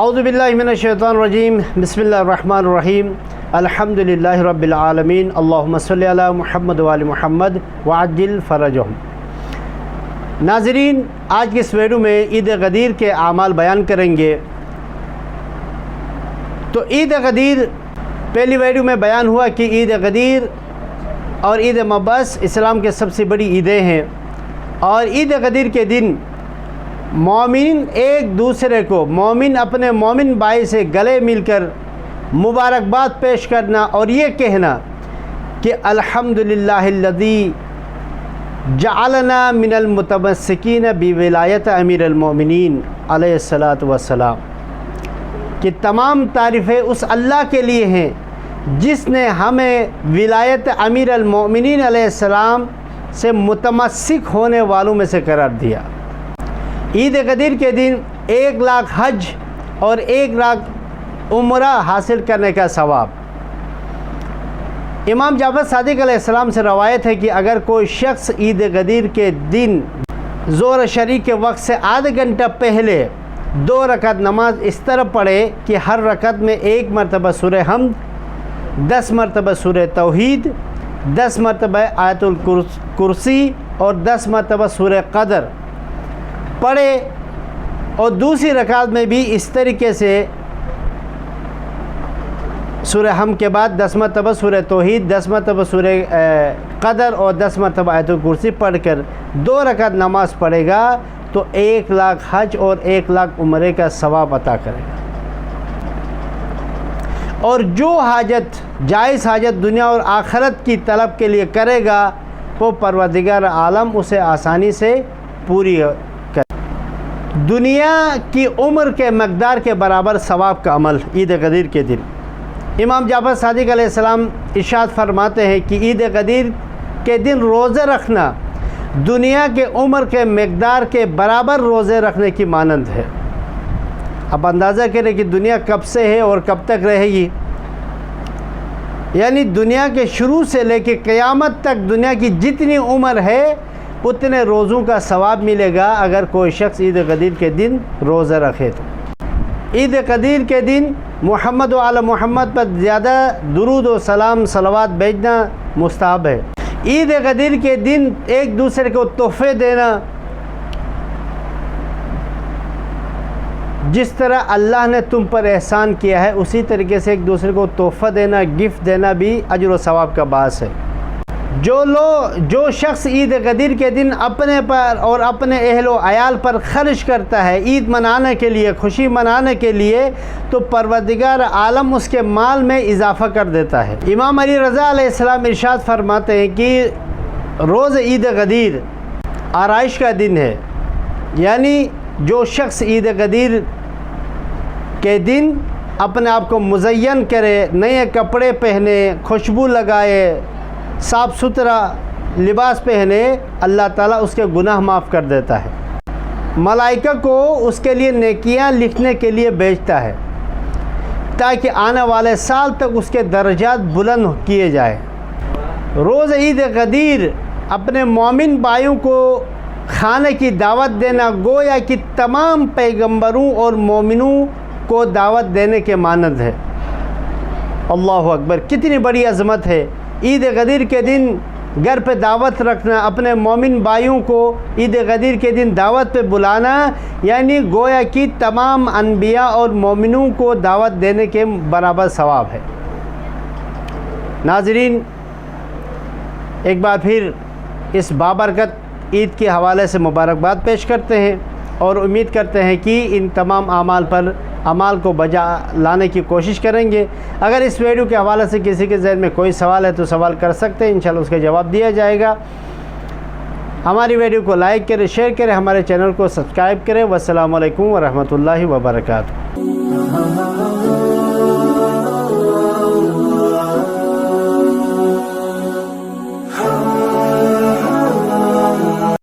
اعوذ باللہ من الشیطان الرجیم بسم اللہ الرحمن الرحیم الحمدللہ رب العالمین اللہم صلی علی محمد وآل محمد وعجل فرجہم۔ ناظرین، آج کی اس ویڈیو میں عید غدیر کے اعمال بیان کریں گے۔ تو عید غدیر پہلی ویڈیو میں بیان ہوا کہ عید غدیر اور عید مبعث اسلام کے سب سے بڑی عیدیں ہیں، اور عید غدیر کے دن مومن ایک دوسرے کو اپنے مومن بھائی سے گلے مل کر مبارکباد پیش کرنا اور یہ کہنا کہ الحمدللہ الذی جعلنا من المتمسکین بولایت امیر المؤمنین علیہ الصلاۃ والسلام، کہ تمام تعریفیں اس اللہ کے لیے ہیں جس نے ہمیں ولایت امیر المؤمنین علیہ السلام سے متمسک ہونے والوں میں سے قرار دیا۔ عید غدیر کے دن 1 لاکھ حج اور 1 لاکھ عمرہ حاصل کرنے کا ثواب۔ امام جعفر صادق علیہ السلام سے روایت ہے کہ اگر کوئی شخص عید غدیر کے دن ظہر شریع کے وقت سے آدھا گھنٹہ پہلے 2 رکعت نماز اس طرح پڑھے کہ ہر رکعت میں 1 مرتبہ سورہ حمد، 10 مرتبہ سورہ توحید، 10 مرتبہ آیت الکرسی اور 10 مرتبہ سورہ قدر پڑھے، اور دوسری رکعت میں بھی اس طریقے سے سورہ حمد کے بعد 10 مرتبہ سورہ توحید، 10 مرتبہ سورہ قدر اور 10 مرتبہ آیت الکرسی پڑھ کر 2 رکعت نماز پڑھے گا تو 1 لاکھ حج اور 1 لاکھ عمرے کا ثواب عطا کرے گا۔ اور جو حاجت جائز حاجت دنیا اور آخرت کی طلب کے لیے کرے گا وہ پروردگار عالم اسے آسانی سے پوری کرے۔ دنیا کی عمر کے مقدار کے برابر ثواب کا عمل عید غدیر کے دن۔ امام جعفر صادق علیہ السلام ارشاد فرماتے ہیں کہ عید غدیر کے دن روزے رکھنا دنیا کے عمر کے مقدار کے برابر روزے رکھنے کی مانند ہے۔ اب اندازہ کریں کہ دنیا کب سے ہے اور کب تک رہے گی، یعنی دنیا کے شروع سے لے کے قیامت تک دنیا کی جتنی عمر ہے اتنے روزوں کا ثواب ملے گا اگر کوئی شخص عید غدیر کے دن روزہ رکھے تو۔ عید غدیر کے دن محمد و آل محمد پر زیادہ درود و سلام صلوات بھیجنا مستحب ہے۔ عید غدیر کے دن ایک دوسرے کو تحفے دینا، جس طرح اللہ نے تم پر احسان کیا ہے اسی طریقے سے ایک دوسرے کو تحفہ دینا، گفٹ دینا بھی اجر و ثواب کا باعث ہے۔ جو شخص عید غدیر کے دن اپنے پر اور اپنے اہل و عیال پر خرچ کرتا ہے عید منانے کے لیے، خوشی منانے کے لیے، تو پروردگار عالم اس کے مال میں اضافہ کر دیتا ہے۔ امام علی رضا علیہ السلام ارشاد فرماتے ہیں کہ روز عید غدیر آرائش کا دن ہے، یعنی جو شخص عید غدیر کے دن اپنے آپ کو مزین کرے، نئے کپڑے پہنے، خوشبو لگائے، صاف ستھرا لباس پہنے، اللہ تعالیٰ اس کے گناہ معاف کر دیتا ہے۔ ملائکہ کو اس کے لیے نیکیاں لکھنے کے لیے بھیجتا ہے تاکہ آنے والے سال تک اس کے درجات بلند کیے جائے۔ روز عید غدیر اپنے مومن بھائیوں کو کھانے کی دعوت دینا گویا کہ تمام پیغمبروں اور مومنوں کو دعوت دینے کے مانند ہے۔ اللہ اکبر، کتنی بڑی عظمت ہے۔ عید غدیر کے دن گھر پہ دعوت رکھنا، اپنے مومن بھائیوں کو عید غدیر کے دن دعوت پہ بلانا، یعنی گویا کہ تمام انبیاء اور مومنوں کو دعوت دینے کے برابر ثواب ہے۔ ناظرین، ایک بار پھر اس بابرکت عید کے حوالے سے مبارکباد پیش کرتے ہیں اور امید کرتے ہیں کہ ان تمام اعمال کو بجا لانے کی کوشش کریں گے۔ اگر اس ویڈیو کے حوالے سے کسی کے ذہن میں کوئی سوال ہے تو سوال کر سکتے ہیں، انشاءاللہ اس کا جواب دیا جائے گا۔ ہماری ویڈیو کو لائک کریں، شیئر کریں، ہمارے چینل کو سبسکرائب کریں۔ والسلام علیکم ورحمۃ اللہ وبرکاتہ۔